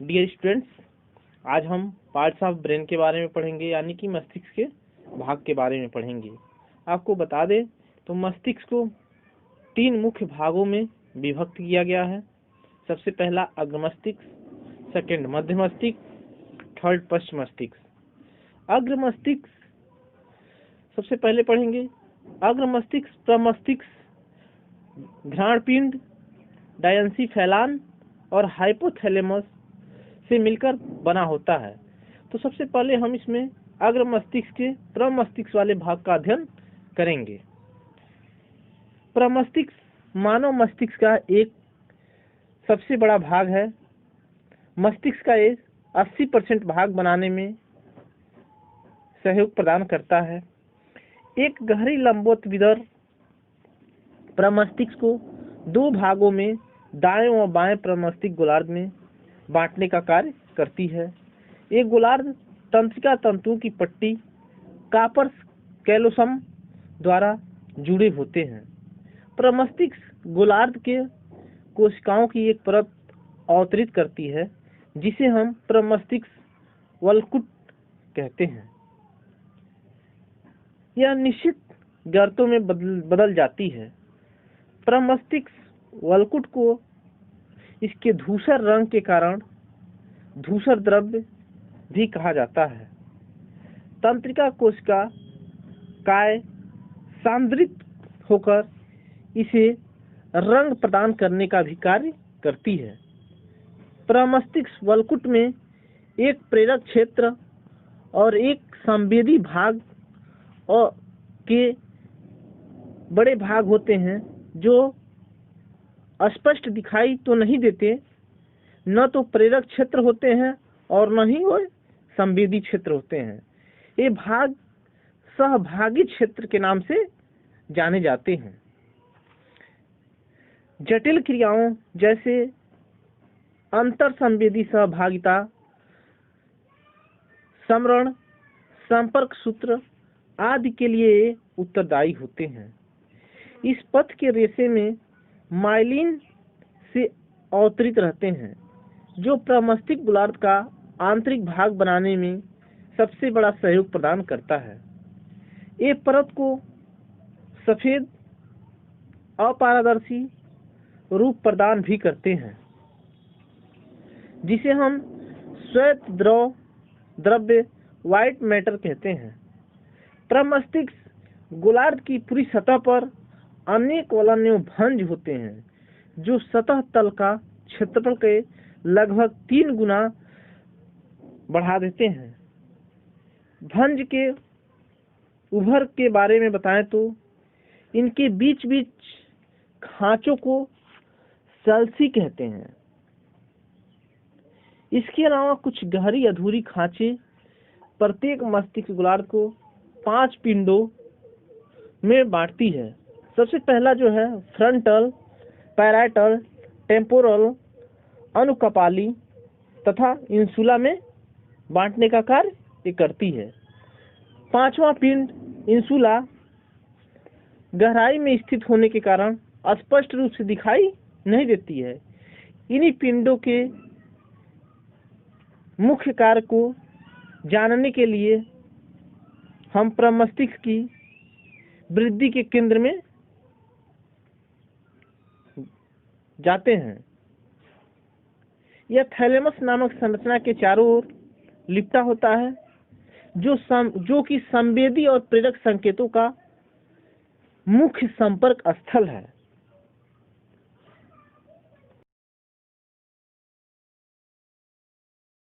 Dear students, आज हम parts of brain के बारे में पढ़ेंगे, यानी कि मस्तिष्क के भाग के बारे में पढ़ेंगे। आपको बता दें तो मस्तिष्क को 3 मुख्य भागों में विभक्त किया गया है। सबसे पहला अग्र मस्तिष्क, सेकंड मध्य मस्तिष्क, थर्ड पश्च मस्तिष्क। अग्र मस्तिष्क सबसे पहले पढ़ेंगे। अग्र मस्तिष्क प्रमस्तिष्क, घ्राण पिंड, डायंसीफेलान और हाइपोथैलेमस से मिलकर बना होता है। तो सबसे पहले हम इसमें अग्र मस्तिष्क के प्रमस्तिष्क वाले भाग का अध्ययन करेंगे। प्रमस्तिष्क मानव मस्तिष्क का एक सबसे बड़ा भाग है। मस्तिष्क का ये 80% भाग बनाने में सहयोग प्रदान करता है। एक गहरी लंबोत्विदर प्रमस्तिष्क को 2 भागों में दाएं और बाएं प्रमस्तिष्क गोलार्ध में बांटने का कार्य करती है। एक गोलार्ध तंत्रिका तंतुओं की पट्टी कार्पस कैलोसम द्वारा जुड़े होते हैं। प्रमस्तिष्क गोलार्ध के कोशिकाओं की एक परत अवतरित करती है, जिसे हम प्रमस्तिष्क वलकुट कहते हैं। यह निश्चित गर्तों में बदल जाती है। प्रमस्तिष्क वलकुट को इसके धूसर रंग के कारण धूसर द्रव्य भी कहा जाता है। तंत्रिका कोशिका काय सांद्रित होकर इसे रंग प्रदान करने का भी कार्य करती है। प्रमस्तिष्क वलकुट में एक प्रेरक क्षेत्र और एक संवेदी भाग और के बड़े भाग होते हैं, जो स्पष्ट दिखाई तो नहीं देते, न तो प्रेरक क्षेत्र होते हैं और न ही वो संवेदी क्षेत्र होते हैं। ये भाग सहभागी क्षेत्र के नाम से जाने जाते हैं। जटिल क्रियाओं जैसे अंतर संवेदी सहभागिता, समरण, संपर्क सूत्र आदि के लिए उत्तरदायी होते हैं। इस पथ के रेशे में माइलिन से अवतरित रहते हैं, जो प्रमस्तिष्क गोलार्ध का आंतरिक भाग बनाने में सबसे बड़ा सहयोग प्रदान करता है। ये परत को सफेद अपारदर्शी रूप प्रदान भी करते हैं, जिसे हम श्वेत द्रव्य व्हाइट मैटर कहते हैं। प्रमस्तिष्क गोलार्ध की पूरी सतह पर अनेक वलनीय भंज होते हैं, जो सतह तल का क्षेत्रफल के लगभग 3 गुना बढ़ा देते हैं। भंज के उभर के बारे में बताएं तो इनके बीच बीच खांचों को सल्सी कहते हैं। इसके अलावा कुछ गहरी अधूरी खांचे प्रत्येक मस्तिष्क गोलार्ध को 5 पिंडों में बांटती है। सबसे पहला जो है फ्रंटल, पैराइटल, टेम्पोरल, अनुकपाली तथा इंसुला में बांटने का कार्य ये करती है। 5वां पिंड इंसुला गहराई में स्थित होने के कारण स्पष्ट रूप से दिखाई नहीं देती है। इन्हीं पिंडों के मुख्य कार्य को जानने के लिए हम प्रमस्तिष्क की वृद्धि के केंद्र में जाते हैं। यह थैलेमस नामक संरचना के चारों ओर लिपटा होता है, जो कि संवेदी और प्रेरक संकेतों का मुख्य संपर्क स्थल है।